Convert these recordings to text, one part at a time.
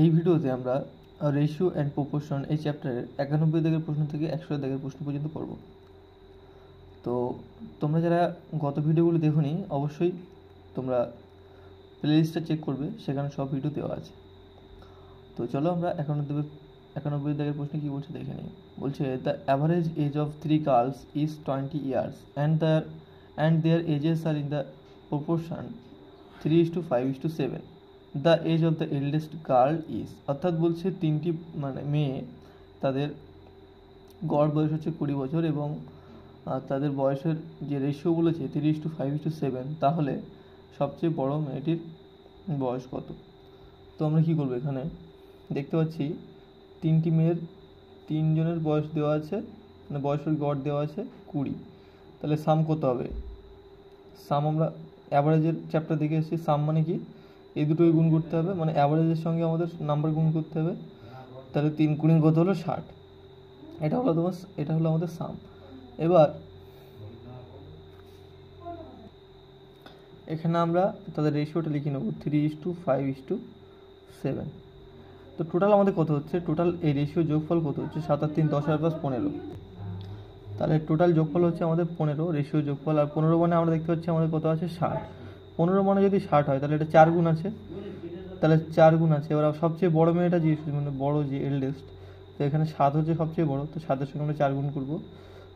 এই ভিডিওতে আমরা রেশিও অ্যান্ড প্রপোর্শন এই চ্যাপ্টারের 91 দাগের প্রশ্ন থেকে 100 দাগের প্রশ্ন পর্যন্ত পড়ব। তো তোমরা যারা গত ভিডিওগুলো দেখোনি অবশ্যই তোমরা প্লেলিস্টটা চেক করবে, সেখানে সব ভিডিও দেওয়া আছে। তো চলো আমরা 91 দাগের প্রশ্ন কী বলছে দেখে নিই। বলছে the average age of 3 girls is 20 years and their ages are in the proportion 3:5:7. The age of the eldest girl is, অর্থাৎ বলছে তিনটি মেয়ে, তাদের গড় বয়স হচ্ছে 20 বছর এবং তাদের বয়সের যে রেশিও বলেছে 3:5:7, তাহলে সবচেয়ে বড় মেয়েটির বয়স কত। তো আমরা কী করবো, এখানে দেখতে পাচ্ছি তিনটি মেয়ের তিনজনের বয়স দেওয়া আছে, বয়সের গড় দেওয়া আছে 20, তাহলে সাম কত হবে। সাম আমরা অ্যাভারেজের চ্যাপ্টার দেখে এসেছি, সাম মানে কি এই দুটোই গুণ করতে হবে, মানে অ্যাভারেজের সঙ্গে আমাদের নাম্বার গুণ করতে হবে, তাহলে 3 গুণে কত হলো 60। এটা হলো আমাদের সাম। এবার এখানে আমরা তাদের রেশিওটা লিখে নেব 3:5:7। তো টোটাল আমাদের কত হচ্ছে, টোটাল এই রেশিও যোগফল কত হচ্ছে 7 আর 3 10 আর 5 15, তাহলে টোটাল যোগফল হচ্ছে আমাদের 15 রেশিও যোগফল। আর 15 মানে আমরা দেখতে পাচ্ছি আমাদের কত আছে 60। 15 মানে যদি 60 হয় তাহলে এটা 4 গুণ আছে, তাহলে 4 গুণ আছে। এবার সবচেয়ে বড় মেয়েটা যে বড় যে এল্ডেস্ট, তো এখানে 7 হচ্ছে সবচেয়ে বড়, তো 7-এর সঙ্গে আমরা 4 গুণ করবো,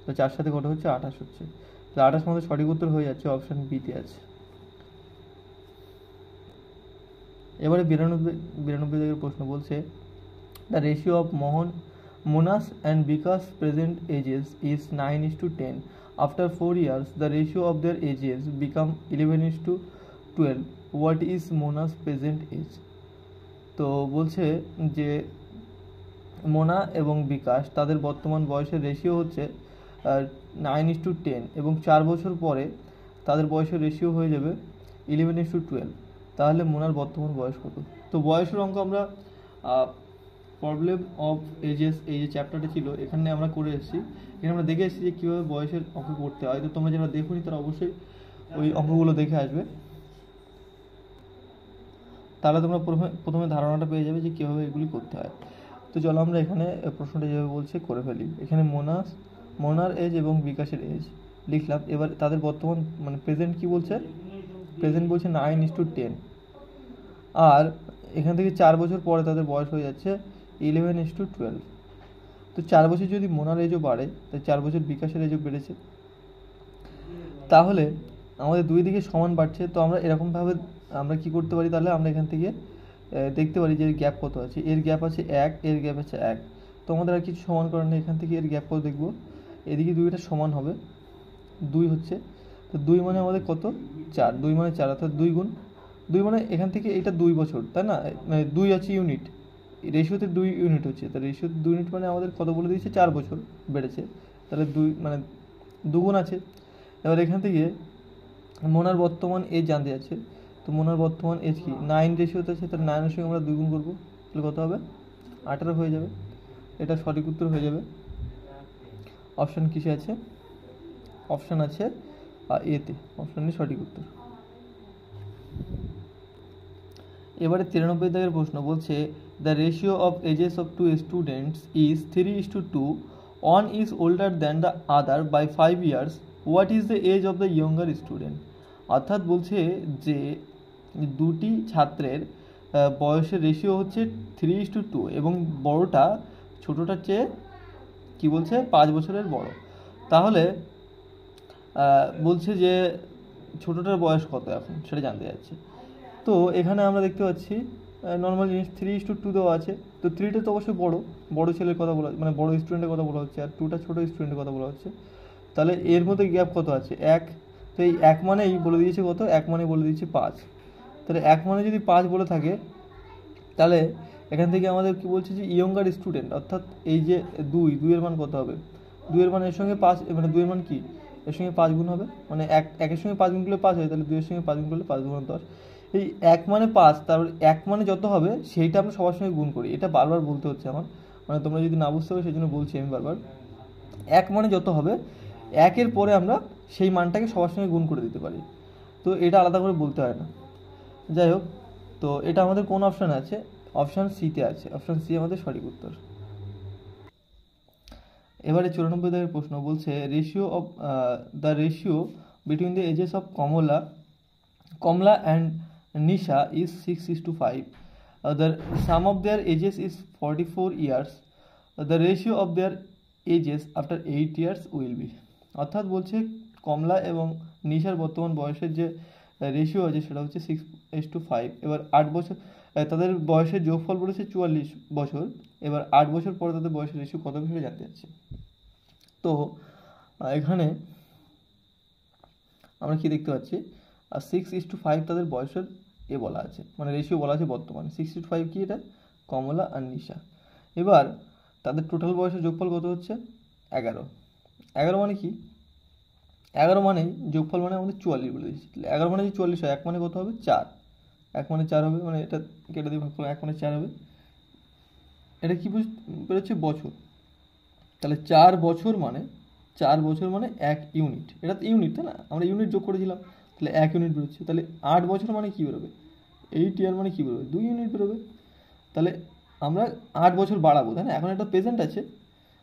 তো 4 সাথে কত হচ্ছে 28 হচ্ছে। তো 28 আমাদের সঠিক উত্তর হয়ে যাচ্ছে, অপশান বিতে আছে। এবারে 92 দাগের প্রশ্ন বলছে the ratio of Monas and Bikash present ages is 9:10. After 4 years the ratio of their ages become 11:12. What is Monas present age. তো বলছে যে মোনা এবং বিকাশ তাদের বর্তমান বয়সের রেশিও হচ্ছে 9:10 এবং 4 বছর পরে তাদের বয়সের রেশিও হয়ে যাবে 11:12, তাহলে মোনার বর্তমান বয়স কত। তো বয়সের অঙ্ক আমরা প্রবলেম অফ এজেস এই যে চ্যাপ্টারটা ছিল এখানে আমরা করে এসেছি, এখানে আমরা দেখে এসেছি যে কীভাবে বয়সের অঙ্ক করতে হয়। তো তোমরা যারা দেখোনি তারা অবশ্যই ওই অঙ্কগুলো দেখে আসবে, তাহলে তোমরা প্রথমে ধারণাটা পেয়ে যাবে যে কীভাবে এগুলি করতে হয়। তো চলো আমরা এখানে প্রশ্নটা যেভাবে বলছে করে ফেলি। এখানে মোনার এজ এবং বিকাশের এজ লিখলাম। এবার তাদের বর্তমান প্রেজেন্ট কি বলছে, প্রেজেন্ট বলছে 9:10, আর এখান থেকে 4 বছর পরে তাদের বয়স হয়ে যাচ্ছে 11:12। তো 4 বছর যদি মোনার এজও বাড়ে, তাই 4 বছর বিকাশের এজও বেড়েছে, তাহলে আমাদের দুই দিকে সমান বাড়ছে। তো আমরা এরকমভাবে আমরা কি করতে পারি, তাহলে আমরা এখান থেকে দেখতে পারি যে এর গ্যাপ কত আছে। এর গ্যাপ আছে 1, এর গ্যাপ আছে 1। তো আমাদের আর কিছু সমান করার নেই, এখান থেকে এর গ্যাপ কত দেখব, এদিকে দুইটা সমান হবে 2 হচ্ছে। তো 2 মানে আমাদের কত 4, 2 মানে 4, অর্থাৎ 2 গুণ 2 মানে এখান থেকে এটা 2 বছর, তাই না, 2 আছে ইউনিট, রেশিওতে 2 ইউনিট হচ্ছে, তো রেশিওতে 2 ইউনিট মানে আমাদের কত বলে দিয়েছে 4 বছর বেড়েছে, তাহলে 2 মানে 2 গুণ আছে। এবার এখান থেকে মোনার বর্তমান এজ জানতে যাচ্ছে, তো মোনার বর্তমান এজ কি 9 রেশিওতে আছে, তাহলে 9-এর সঙ্গে আমরা 2 গুণ করবো, তাহলে কত হবে 18 হয়ে যাবে। এটা সঠিক উত্তর হয়ে যাবে। অপশান কিসে আছে, অপশান আছে এতে, অপশানই সঠিক উত্তর। এবারে 93 দাগের প্রশ্ন বলছে the ratio of ages of 2 students is 3:2. One is older than the other by 5 years. What is the age of the younger student. অর্থাৎ বলছে যে দুটি ছাত্রের বয়সের রেশিও হচ্ছে 3:2 এবং বড়টা ছোটোটার চেয়ে কী বলছে 5 বছরের বড়, তাহলে বলছে যে ছোটোটার বয়স কত এখন সেটা জানতে যাচ্ছে। তো এখানে আমরা দেখতে পাচ্ছি নর্মাল জিনিস 3:2 দেওয়া আছে, তো 3টা তো অবশ্যই বড় ছেলের কথা বলা, বড় স্টুডেন্টের কথা বলা হচ্ছে, আর 2টা ছোটো স্টুডেন্টের কথা বলা হচ্ছে, তাহলে এর মধ্যে গ্যাপ কত আছে 1। তো এই 1 মানেই বলে দিয়েছে কত, 1 মানে বলে দিয়েছে 5, তাহলে 1 মানে যদি 5 বলে থাকে, তাহলে এখান থেকে আমাদের কি বলছে যে ইয়ঙ্গার স্টুডেন্ট, অর্থাৎ এই যে 2 এর মান কত হবে, 2 এর মান এর সঙ্গে 5, 2 এর মান কি এর সঙ্গে 5 গুণ হবে, 1-এর সঙ্গে 5 গুণ করলে 5 হয়, তাহলে 2 এর সঙ্গে 5 গুণ করলে 5 গুণ 10। এই 1 মানে 5, তারপর 1 মানে যত হবে সেইটা আমরা সবার সঙ্গে গুণ করি, এটা বারবার বলতে হচ্ছে আমার, তোমরা যদি না বুঝতে পারো সেই জন্য বলছি আমি বারবার। 1 মানে যত হবে 1-এর পরে আমরা সেই মানটাকে সবার সঙ্গে গুণ করে দিতে পারি, তো এটা আলাদা করে বলতে হয় না। যাই হোক, তো এটা আমাদের কোন অপশানে আছে, অপশান সিতে আছে, অপশান সি আমাদের সঠিক উত্তর। এবারে 94 দাগের প্রশ্ন বলছে the ratio between the ages of Kamala and Nisha is 6:5. The sum of their ages is 44 years. The ratio of their ages after 8 years will be. অর্থাৎ বলছে কমলা এবং নিশার বর্তমান বয়সের যে রেশিও আছে সেটা হচ্ছে 6:5। এবার 8 বছর তাদের বয়সের যোগফল বলেছে 44 বছর। এবার 8 বছর পরে তাদের বয়সের রেশিও কত হিসেবে জানতে যাচ্ছে। তো এখানে আমরা কি দেখতে পাচ্ছি, 6:5 তাদের বয়সের বলা আছে, মানে রেশিও বলা আছে বর্তমানে। 6:5 কি, এটা কমলা আর নিশা। এবার তাদের টোটাল বয়সের যোগফল কত হচ্ছে 11। 11 মানে কি, 11 মানে যোগফল মানে আমাদের 44 বলে দিচ্ছি। 11 মানে যদি 44 হয়, 1 মানে কত হবে 4, 1 মানে 4 হবে, মানে এটা কেটে দিয়ে ভাগ করলে 1 মানে 4 হবে। এটা কি বেরোচ্ছে বছর, তাহলে 4 বছর মানে 1 ইউনিট। এটা তো ইউনিট, তাই না, আমরা ইউনিট যোগ করেছিলাম, তাহলে 1 ইউনিট বেরোচ্ছে। তাহলে 8 বছর মানে কী বেরোবে, 8 ইয়ার মানে কী বেরোবে, 2 ইউনিট বেরোবে। তাহলে আমরা 8 বছর বাড়াবো, তাই না, এখন এটা প্রেজেন্ট আছে,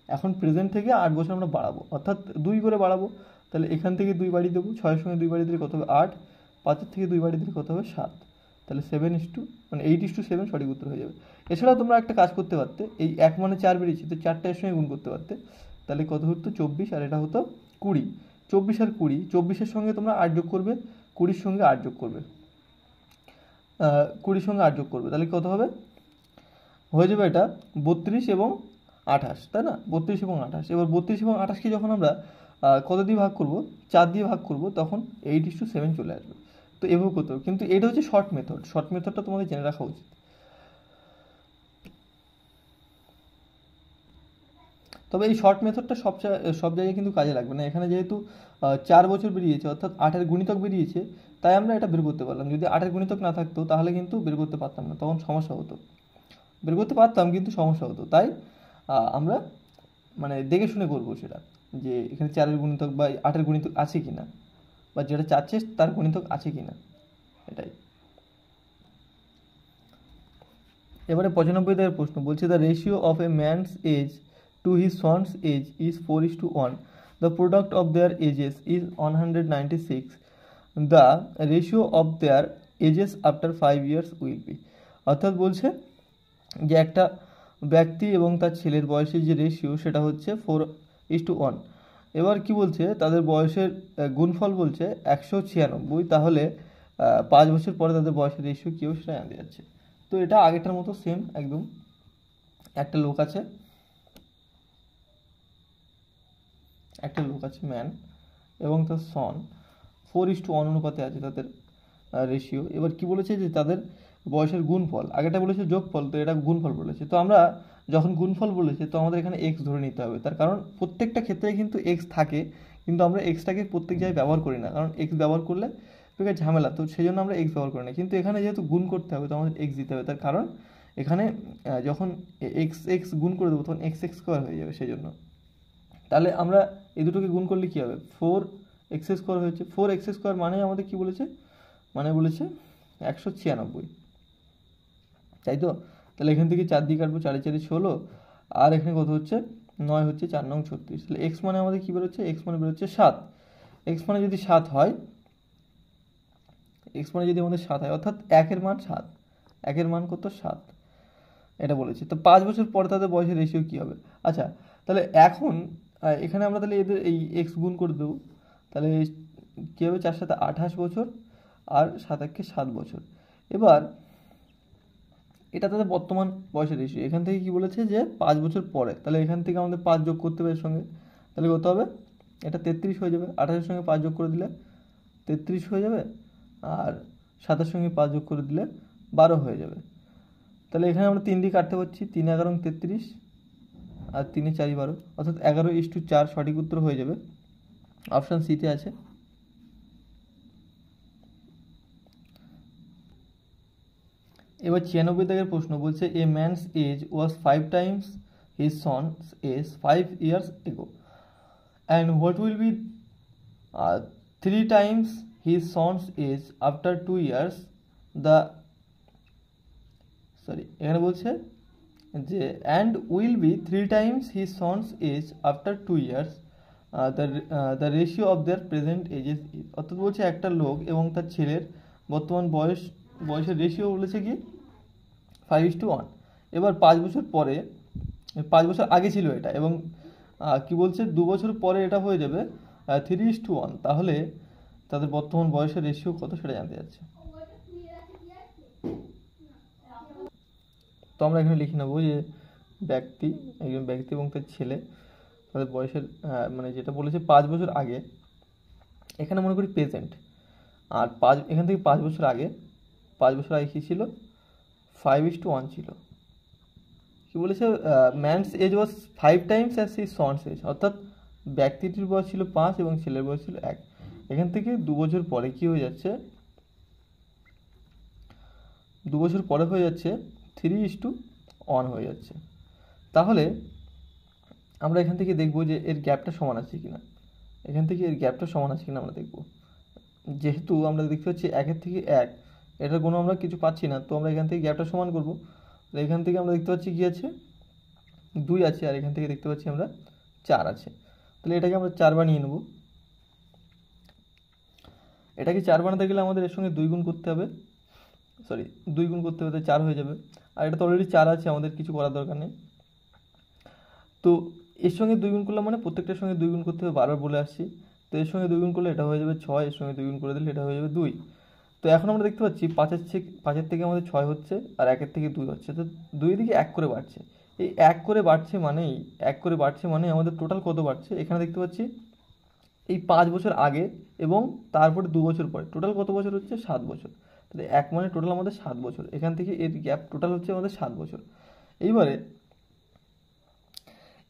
এখন প্রেজেন্ট থেকে 8 বছর আমরা বাড়াবো, অর্থাৎ 2 করে বাড়াবো। তাহলে এখান থেকে 2 বাড়িয়ে দেবো, 6-এর সঙ্গে 2 বাড়িয়ে দিলে কত হবে 8, 5-এর থেকে 2 বাড়িয়ে দিলে কত হবে 7। তাহলে 8:7 সঠিক উত্তর হয়ে যাবে। এছাড়াও তোমরা একটা কাজ করতে পারতে, এই 1 মানে 4 বেরিয়েছে, তো 4টা এর সঙ্গে গুণ করতে পারতে, তাহলে কত হতো 24, আর এটা হতো 20। 24 আর 20, 24-এর সঙ্গে তোমরা 8 যোগ করবে, 20-র সঙ্গে 8 যোগ করবে, 20-র সঙ্গে 8 যোগ করবে, তাহলে কত হবে, হয়ে যাবে এটা 32 এবং 28, তাই না, 32 এবং 28। এবার 32 এবং 28কে যখন আমরা কত দিয়ে ভাগ করব, 4 দিয়ে ভাগ করব, তখন 8:7 চলে আসবে। তো এভাবে করতে হবে, কিন্তু এটা হচ্ছে শর্ট মেথড, শর্ট মেথডটা তোমাদের জেনে রাখা উচিত। তবে এই শর্ট মেথডটা সব জায়গায় কিন্তু কাজে লাগবে না। এখানে যেহেতু 4 বছর বেরিয়েছে, অর্থাৎ 8-এর গুণিতক বেরিয়েছে, তাই আমরা এটা বের করতে পারলাম। যদি 8-এর গুণিতক না থাকতো তাহলে কিন্তু বের করতে পারতাম না, তখন সমস্যা হতো। বের করতে পারতাম কিন্তু সমস্যা হতো, তাই আমরা মানে দেখে শুনে করবো সেটা, যে এখানে 4-এর গুণিতক বা 8-এর গুণিতক আছে কি না, বা যেটা চাচ্ছে তার গুণিতক আছে কি না, এটাই। এবারে 95 দাগের প্রশ্ন বলছে, the ratio of a man's age to his son's age is 4:1. The product of their ages is 196. The ratio of their ages after 5 years will be. অর্থাৎ বলছে যে একটা ব্যক্তি এবং তার ছেলের বয়সের যে রেশিও সেটা হচ্ছে 4:1। এবার কি বলছে, তাদের বয়সের গুণফল বলছে 196, তাহলে 5 বছর পরে তাদের বয়সের রেশিও কী হবে সেটা জানতে যাচ্ছে। তো এটা আগেরটার মতো সেম একদম। একটা লোক আছে ম্যান এবং তার সন, 4:1 অনুপাতে আছে তাদের রেশিও। এবার কি বলেছে যে তাদের বয়সের গুণফল, আগেটা বলেছে যোগফল, তো এটা গুণফল বলেছে। তো আমরা যখন গুণফল বলেছে তো আমাদের এখানে এক্স ধরে নিতে হবে, তার কারণ প্রত্যেকটা ক্ষেত্রে কিন্তু এক্স থাকে, কিন্তু আমরা এক্সটাকে প্রত্যেক জায়গায় ব্যবহার করি না, কারণ এক্স ব্যবহার করলে বেকার ঝামেলা, তো সেই জন্য আমরা এক্স ব্যবহার করি না। কিন্তু এখানে যেহেতু গুণ করতে হবে তো আমাদের এক্স দিতে হবে, তার কারণ এখানে যখন এক্স গুণ করে দেবো তখন x² হয়ে যাবে, সেই জন্য। তাহলে আমরা এই দুটোকে গুণ করলে কী হবে, 4x² হয়েছে। 4x² মানে আমাদের কি বলেছে, মানে বলেছে 196, তাই তো। তাহলে এখান থেকে 4 দিয়ে কাটবো, 4-4 16, আর এখানে কত হচ্ছে 9 হচ্ছে, 4-9 36। তাহলে এক্স মানে আমাদের কী বেরোচ্ছে, এক্স মানে বেরোচ্ছে 7। এক্স মানে যদি 7 হয়, এক্স মানে যদি আমাদের 7 হয়, অর্থাৎ 1-এর মান 7, 1-এর মান কত 7, এটা বলেছে। তো 5 বছর পরে তাদের বয়সের রেশিও কী হবে। আচ্ছা, তাহলে এখন এখানে আমরা তাহলে এদের এই এক্স গুণ করে দেবো, তাহলে কী হবে, 4-7 28 বছর, আর 7-1 7 বছর। এবার এটা তাদের বর্তমান বয়সের রেশিও। এখান থেকে কি বলেছে যে 5 বছর পরে, তাহলে এখান থেকে আমাদের 5 যোগ করতে হবে এর সঙ্গে, তাহলে কত হবে, এটা 33 হয়ে যাবে। 28-এর সঙ্গে 5 যোগ করে দিলে 33 হয়ে যাবে, আর 7-এর সঙ্গে 5 যোগ করে দিলে 12 হয়ে যাবে। তাহলে এখানে আমরা 3 দিয়ে কাটতে পারছি, 3-11 33, আর 3-4 12, অর্থাৎ 11:4 সঠিক উত্তর হয়ে যাবে, অপশান সিতে আছে। এবার 96 দাগের প্রশ্ন বলছে, a man's age was 5 times his son's age 5 years ago, and what will be 3 times his son's age after 2 years. The এখানে বলছে যে and will be 3 times his son's age after 2 years the ratio of their present ages is. অর্থাৎ বলছে একটা লোক এবং তার ছেলের বর্তমান বয়সের রেশিও বলেছে কি 5:1। এবার 5 বছর পরে, 5 বছর আগে ছিল এটা, এবং কি বলছে 2 বছর পরে এটা হয়ে যাবে 3:1। তাহলে তাদের বর্তমান বয়সের রেশিও কত সেটা জানতে যাচ্ছে। তো আমরা এখানে লিখে নেবো যে একজন ব্যক্তি এবং তার ছেলে, তাদের বয়সের মানে যেটা বলেছে 5 বছর আগে, এখানে মনে করি প্রেজেন্ট, আর এখান থেকে 5 বছর আগে, 5 বছর আগে কী ছিল 5:1 ছিল। কি বলেছে man's age was 5 times as his son's age, অর্থাৎ ব্যক্তিটির বয়স ছিল 5 এবং ছেলের বয়স ছিল 1। এখান থেকে 2 বছর পরে কি হয়ে যাচ্ছে, 2 বছর পরে হয়ে যাচ্ছে 3:1 হয়ে যাচ্ছে। তাহলে আমরা এখান থেকে দেখব যে এর গ্যাপটা সমান আছে কিনা, এখান থেকে এর গ্যাপটা সমান আছে কিনা আমরা দেখব। যেহেতু আমরা দেখতে পাচ্ছি 1-এর থেকে 1, এটার কোনো আমরা কিছু পাচ্ছি না, তো আমরা এখান থেকে গ্যাপটা সমান করব। এখান থেকে আমরা দেখতে পাচ্ছি কি আছে 2 আছে, আর এখান থেকে দেখতে পাচ্ছি আমরা 4 আছে। তাহলে এটাকে আমরা 4 বানিয়ে নেব। এটাকে 4 বানাতে গেলে আমাদের এর সঙ্গে 2 গুণ করতে হবে, 2 গুণ করতে হবে, 4 হয়ে যাবে। আর এটা তো অলরেডি 4 আছে, আমাদের কিছু করার দরকার নেই। তো এর সঙ্গে 2 গুণ করলাম মানে প্রত্যেকটার সঙ্গে 2 গুণ করতে হবে, বারবার বলে আসছি। তো এর সঙ্গে 2 গুণ করলে এটা হয়ে যাবে 6, এর সঙ্গে 2 গুণ করে দিলে এটা হয়ে যাবে 2। তো এখন আমরা দেখতে পাচ্ছি 5-এর থেকে আমাদের 6 হচ্ছে, আর 1-এর থেকে 2 হচ্ছে, তো 2 দিকে 1 করে বাড়ছে। এই 1 করে বাড়ছে মানেই আমাদের টোটাল কত বাড়ছে, এখানে দেখতে পাচ্ছি এই 5 বছর আগে এবং তারপরে 2 বছর পরে টোটাল কত বছর হচ্ছে 7 বছর। তাহলে 1 মানে টোটাল আমাদের 7 বছর, এখান থেকে এর গ্যাপ টোটাল হচ্ছে আমাদের 7 বছর। এইবারে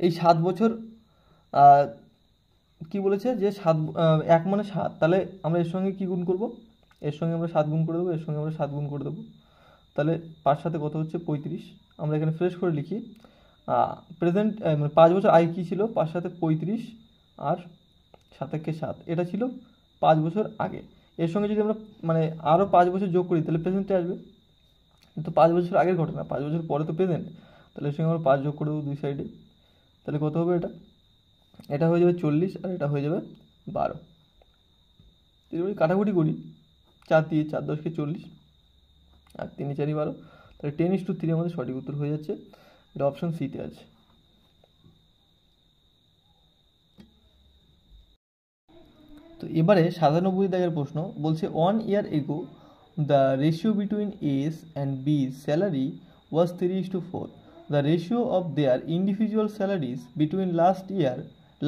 এই 7 বছর কি বলেছে যে 1 মানে 7, তাহলে আমরা এর সঙ্গে কি গুণ করব, এর সঙ্গে আমরা 7 গুণ করে দেবো, এর সঙ্গে আমরা 7 গুণ করে দেবো। তাহলে 5 সাথে কত হচ্ছে 35। আমরা এখানে ফ্রেশ করে লিখি প্রেজেন্ট, মানে 5 বছর আগে কী ছিল, 5 সাথে 35 আর 7-7, এটা ছিল 5 বছর আগে। এর সঙ্গে যদি আমরা মানে আরও 5 বছর যোগ করি তাহলে প্রেজেন্টে আসবে, কিন্তু 5 বছর আগের ঘটনা, 5 বছর পরে তো প্রেজেন্ট। তাহলে এর সঙ্গে আমরা 5 যোগ করে দেবো 2 সাইডে। তাহলে কত হবে এটা হয়ে যাবে 40, আর এটা হয়ে যাবে 12। যদি কাটাকুটি করি 4 দিয়ে 4 10 40, আর 3 4 12, তাহলে 10:3 আমাদের সঠিক উত্তর হয়ে যাচ্ছে। এটা অপশন সিতে আছে। তো এবারে 97 দাগের প্রশ্ন বলছে 1 year ago the ratio between A's and B's salary was 3:4. The ratio of their individual salaries between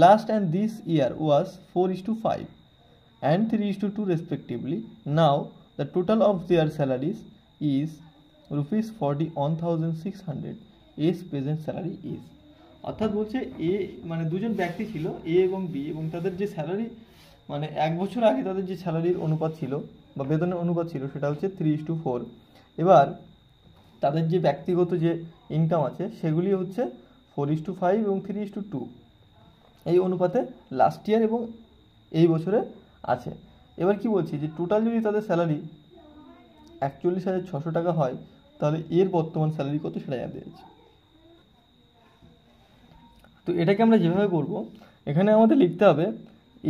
last and this year was 4:5 and 3:2 respectively. Now the total of their salaries is rupees 41,600. A's present salary is, অর্থাৎ বলছে এ মানে দুজন ব্যক্তি ছিল এ এবং B, এবং তাদের যে স্যালারি মানে 1 বছর আগে তাদের যে স্যালারির অনুপাত ছিল বা বেতনের অনুপাত ছিল সেটা হচ্ছে 3:4। এবার তাদের যে ব্যক্তিগত যে ইনকাম আছে সেগুলি হচ্ছে 4:5 এবং 3:2 এই অনুপাতে লাস্ট ইয়ার এবং এই বছরে আছে। এবার কি বলছি যে টোটাল যদি তাদের স্যালারি 41,600 টাকা হয়, তাহলে এর বর্তমান স্যালারি কত সেটা জানতে চাইছি। তো এটাকে আমরা যেভাবে করব, এখানে আমাদের লিখতে হবে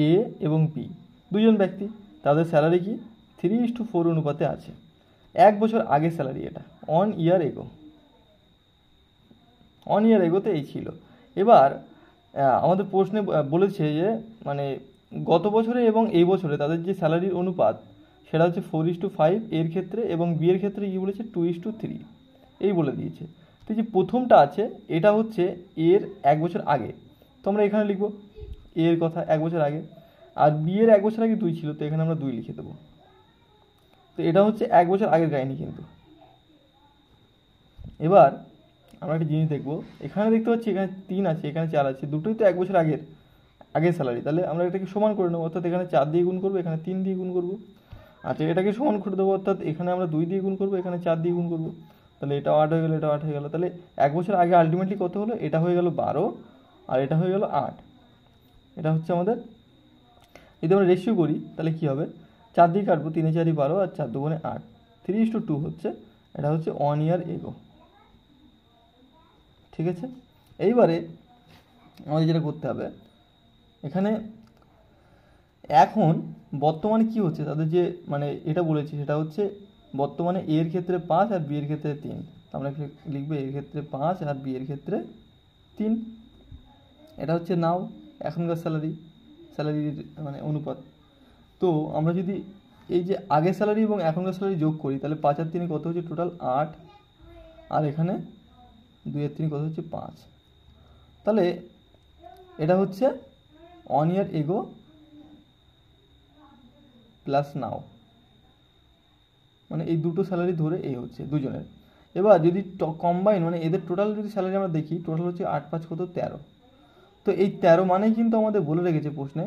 এ এবং বি দুজন ব্যক্তি, তাদের স্যালারি কি 3:4 অনুপাতে আছে, 1 বছর আগে স্যালারি, এটা 1 year এগোতে এই ছিল। এবার আমাদের প্রশ্নে বলেছে যে মানে গত বছরে এবং এই বছরে তাদের যে স্যালারির অনুপাত সেটা হচ্ছে 4:5 এর ক্ষেত্রে, এবং বি এর ক্ষেত্রে কী বলেছে 2:3 এই বলে দিয়েছে। তো যে প্রথমটা আছে এটা হচ্ছে এর 1 বছর আগে, তো আমরা এখানে লিখব এর কথা 1 বছর আগে, আর বি এর 1 বছর আগে 2 ছিল, তো এখানে আমরা 2 লিখে দেবো। তো এটা হচ্ছে 1 বছর আগের কাহিনী কিন্তু। এবার আমরা একটা জিনিস দেখব, এখানে দেখতে পাচ্ছি এখানে 3 আছে, এখানে 4 আছে, দুটোই তো 1 বছর আগের স্যালারি। তাহলে আমরা এটাকে সমান করে নেবো, অর্থাৎ এখানে 4 দিয়ে গুণ করবো, এখানে 3 দিয়ে গুণ করবো। আচ্ছা, এটাকে সমান করে দেবো, অর্থাৎ এখানে আমরা 2 দিয়ে গুণ করবো, এখানে 4 দিয়ে গুণ করবো। তাহলে এটাও 8 হয়ে গেলো, এটাও 8 হয়ে গেলো। তাহলে 1 বছর আগে আলটিমেটলি কত হলো, এটা হয়ে গেল 12 আর এটা হয়ে গেল 8। এটা হচ্ছে আমাদের, যদি আমরা রেশিও করি তাহলে কী হবে, 4 দিয়ে কাটবো, 3 4 12 আর 4 2 8, 3:2 হচ্ছে, এটা হচ্ছে 1 year ago। ঠিক আছে। এইবারে আমাদের যেটা করতে হবে এখানে, এখন বর্তমানে কি হচ্ছে তাদের যে মানে এটা বলেছি সেটা হচ্ছে বর্তমানে এ এর ক্ষেত্রে 5 আর বি এর ক্ষেত্রে 3। আমরা লিখবো এর ক্ষেত্রে 5 আর বি এর ক্ষেত্রে 3। এটা হচ্ছে নাও এখনকার স্যালারির মানে অনুপাত। তো আমরা যদি এই যে আগের স্যালারি এবং এখনকার স্যালারি যোগ করি তাহলে 5 আর 3 কত হচ্ছে টোটাল 8, আর এখানে 2 আর 3 কত হচ্ছে 5। তাহলে এটা হচ্ছে 1 ইয়ার এগো প্লাস নাও, মানে এই দুটো স্যালারি ধরে এই হচ্ছে দুজনের। এবার যদি কম্বাইন মানে এদের টোটাল যদি স্যালারি আমরা দেখি, টোটাল হচ্ছে 8 5 কত 13। তো এই 13 মানেই কিন্তু আমাদের বলে রেখেছে প্রশ্নে,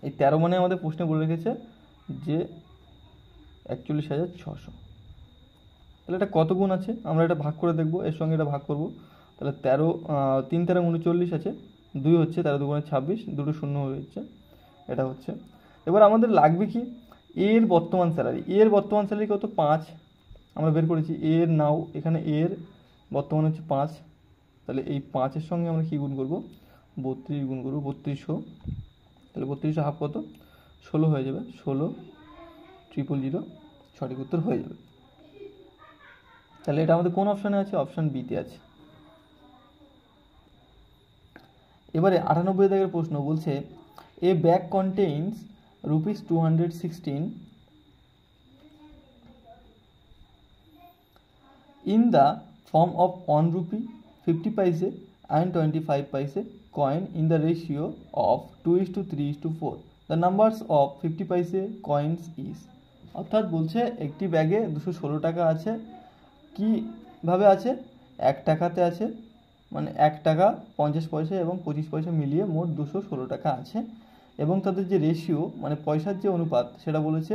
এই 13 মানে আমাদের প্রশ্নে বলে রেখেছে যে 41,600। তাহলে এটা কত গুণ আছে আমরা এটা ভাগ করে দেখব, এর সঙ্গে এটা ভাগ করব। তাহলে 13 3 13 39 আছে, 2 হচ্ছে 13 2 26, দুটো শূন্য হচ্ছে, এটা হচ্ছে। এবার আমাদের লাগবে কি এর বর্তমান স্যালারি, এর বর্তমান স্যালারি কত 5 আমরা বের করেছি। এর নাও এখানে এর বর্তমান হচ্ছে 5, তাহলে এই 5-এর সঙ্গে আমরা কি গুণ করব 32 গুণ করব 3200। তাহলে 3200 হাফ কত 16 হয়ে যাবে, 16,000 সঠিক উত্তর হয়ে যাবে। তাহলে এটা আমাদের কোন অপশানে আছে, অপশান বিতে আছে। এবারে 98 দাগের প্রশ্ন বলছে এ bag contains ₹216 in the form of 1 rupee, 50 paise and 25 paise coin in the ratio of 2:3:4. The numbers of 50 paise coins is, অর্থাৎ বলছে একটি ব্যাগে 216 টাকা আছে, কীভাবে আছে 1 টাকাতে আছে, মানে 1 টাকা 50 পয়সা এবং 25 পয়সা মিলিয়ে মোট 216 টাকা আছে, এবং তাদের যে রেশিও মানে পয়সার যে অনুপাত সেটা বলেছে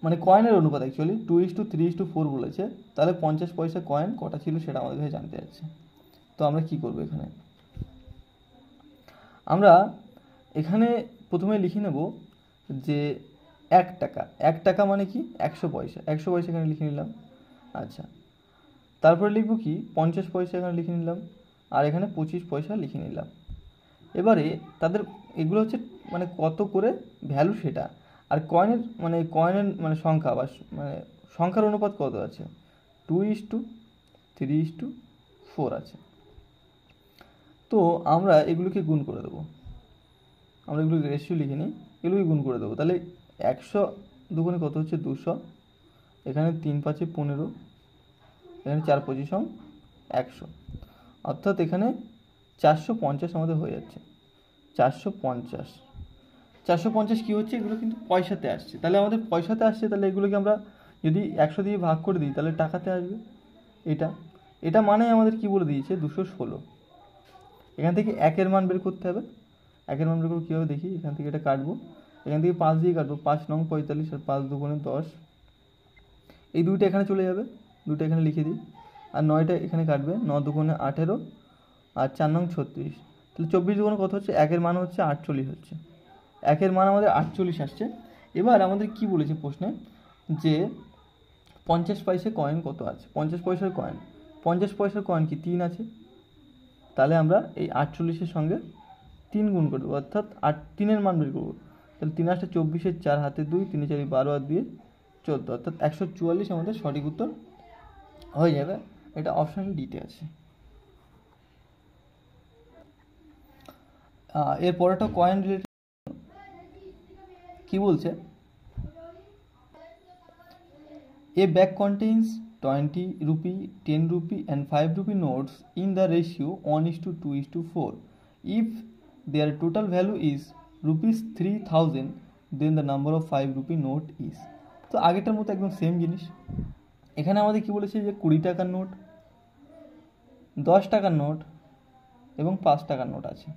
মানে কয়েনের অনুপাত অ্যাকচুয়ালি 2:3:4 বলেছে। তাহলে 50 পয়সা কয়েন কটা ছিল সেটা আমাদের কাছে জানতে যাচ্ছে। তো আমরা কি করব এখানে, আমরা এখানে প্রথমে লিখে নেব যে 1 টাকা, 1 টাকা মানে কি 100 পয়সা, 100 পয়সা এখানে লিখে নিলাম। আচ্ছা, তারপরে লিখব কি 50 পয়সা এখানে লিখে নিলাম, আর এখানে 25 পয়সা লিখে নিলাম। এবারে তাদের এগুলো হচ্ছে মানে কত করে ভ্যালু সেটা, আর কয়েনের মানে সংখ্যা বা মানে সংখ্যার অনুপাত কত আছে 2:3:4 আছে। তো আমরা এগুলোকে গুণ করে দেবো, আমরা এগুলোকে রেশিও লিখে নিই, এগুলোকে গুণ করে দেবো। তাহলে 100 দুগুণে কত হচ্ছে 200, এখানে 3 5 15, এখানে 4 25 100, অর্থাৎ এখানে 450 আমাদের হয়ে যাচ্ছে। 450 কী হচ্ছে, এগুলো কিন্তু পয়সাতে আসছে। তাহলে আমাদের পয়সাতে আসছে, তাহলে এগুলোকে আমরা যদি 100 দিয়ে ভাগ করে দিই তাহলে টাকাতে আসবে। এটা মানে আমাদের কি বলে দিয়েছে 216। এখান থেকে 1-এর মান বের করতে হবে। 1-এর মান বের করবো কীভাবে দেখি, এখান থেকে এটা কাটবো, এখান থেকে 5 দিয়ে কাটবো, 5 নং 45 আর 5 দুগুণে 10, এই দুইটা এখানে চলে যাবে, দুটো এখানে লিখে দিই, আর 9টা এখানে কাটবে, 9 দুগুণে 18 আর 4 নং 36, তাহলে 24 দুগুণে কত হচ্ছে, 1-এর মান হচ্ছে 48 হচ্ছে, 1-এর মান আমাদের 48 আসছে। এবার আমাদের কি বলেছে প্রশ্নে যে 50 পয়সা কয়েন কত আছে, 50 পয়সার কয়েন, 50 পয়সার কয়েন কি 3 আছে, তাহলে আমরা এই 48-এর সঙ্গে 3 গুণ করবো, অর্থাৎ 3-এর মান বের করবো। তাহলে 3 8 24, 4 হাতে 2, 3 4 12 আর 2 14, অর্থাৎ 144 আমাদের সঠিক উত্তর হয়ে যাবে। এটা অপশান ডিতে আছে। এরপরেটা কয়েন রিলেটেড কি বলছে, A bag contains 20 rupee, 10 rupee and 5 rupee notes in the ratio 1:2:4. If their total value is ₹3,000, then the number of 5 rupee note is. তো আগেরটার মতো একদম সেম জিনিস। এখানে আমাদের কি বলেছে যে 20 টাকার নোট, 10 টাকার নোট এবং 5 টাকার নোট আছে।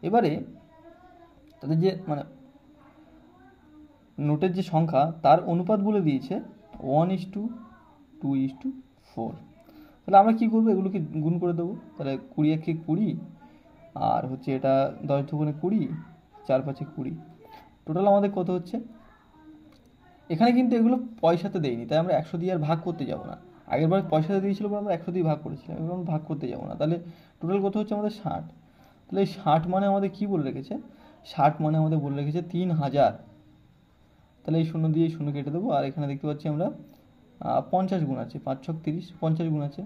এবারে তাদের যে মানে নোটের যে সংখ্যা তার অনুপাত বলে দিয়েছে 1:2:4। তাহলে আমরা কি করবো, এগুলোকে গুণ করে দেবো। তাহলে 20 একে 20 আর হচ্ছে এটা 10 দুগুণে 20, 4 5 20, টোটাল আমাদের কত হচ্ছে। এখানে কিন্তু এগুলো পয়সাতে দেয়নি, তাই আমরা 100 দিয়ে আর ভাগ করতে যাব না, আগের বার পয়সা দিয়েছিল বলে আমরা 100 দিয়ে ভাগ করেছিলাম, এবার আমরা ভাগ করতে যাবো না। তাহলে টোটাল কত হচ্ছে আমাদের 60। তাহলে এই 60 মানে আমাদের কী বলে রেখেছে, 60 মানে আমাদের বলে রেখেছে 3000। তাহলে এই শূন্য দিয়ে এই শূন্য কেটে দেবো। আর এখানে দেখতে পাচ্ছি আমরা 50 গুণ আছে, 5 ছক 30, 50 গুণ আছে,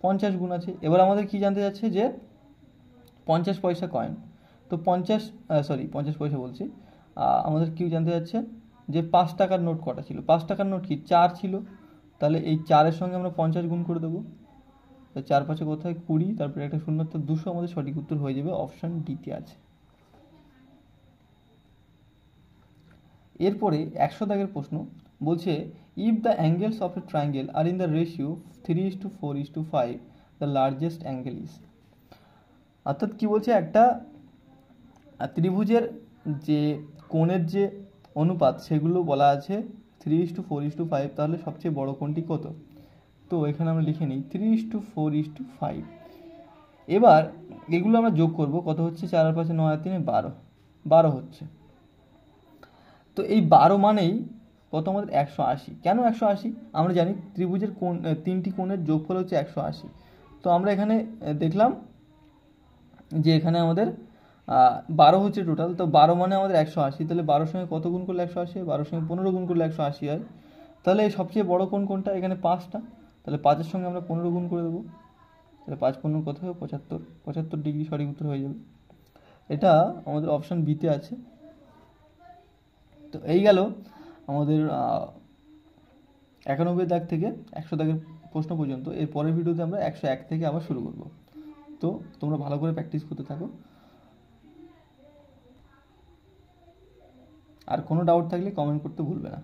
50 গুণ আছে। এবার আমাদের কি জানতে যাচ্ছে যে 50 পয়সা কয়েন, তো 50 পয়সা বলছি, আমাদের কি জানতে যাচ্ছে যে 5 টাকার নোট কটা ছিল। 5 টাকার নোট কি 4 ছিল, তাহলে এই 4-এর সঙ্গে আমরা 50 গুণ করে দেবো। তো 4 5 কোথায় 20, তারপরে একটা শূন্য, তো 200 আমাদের সঠিক উত্তর হয়ে যাবে, অপশান ডিতে আছে। এরপরে 100 দাগের প্রশ্ন বলছে, if the angles of a triangle are in the ratio 3:4:5 the largest angle is. অর্থাৎ কি বলছে, একটা ত্রিভুজের যে কোণের যে অনুপাত সেগুলো বলা আছে 3:4:5, তাহলে সবচেয়ে বড় কোণটি কত। তো এখানে আমরা লিখে নিই 3:4:5। এবার এগুলো আমরা যোগ করব, কত হচ্ছে, 4 আর 5 9 আর 3 12 হচ্ছে। তো এই 12 মানেই কত আমাদের 180। কেন 180? আমরা জানি ত্রিভুজের কোণ, তিনটি কোণের যোগফল হচ্ছে 180। তো আমরা এখানে দেখলাম যে এখানে আমাদের 12 হচ্ছে টোটাল, তো 12 মানে আমাদের 180। তাহলে 12 সঙ্গে কত গুণ করলে 180 হয়, 12 সঙ্গে 15 গুণ করলে 180 হয়। তাহলে সবচেয়ে বড় কোণ কোনটা, এখানে 5টা, তাহলে 5-এর সঙ্গে আমরা 15 গুণ করে দেবো। তাহলে 5 15 কত হবে, 75 ডিগ্রি সঠিক উত্তর হয়ে যাবে। এটা আমাদের অপশান বিতে আছে। তো এই গেল আমাদের 91 দাগ থেকে 100 দাগের প্রশ্ন পর্যন্ত। এর পরের ভিডিওতে আমরা 101 থেকে আবার শুরু করব। তো তোমরা ভালো করে প্র্যাকটিস করতে থাকো। আর কোনো ডাউট থাকলে কমেন্ট করতে ভুলবে না।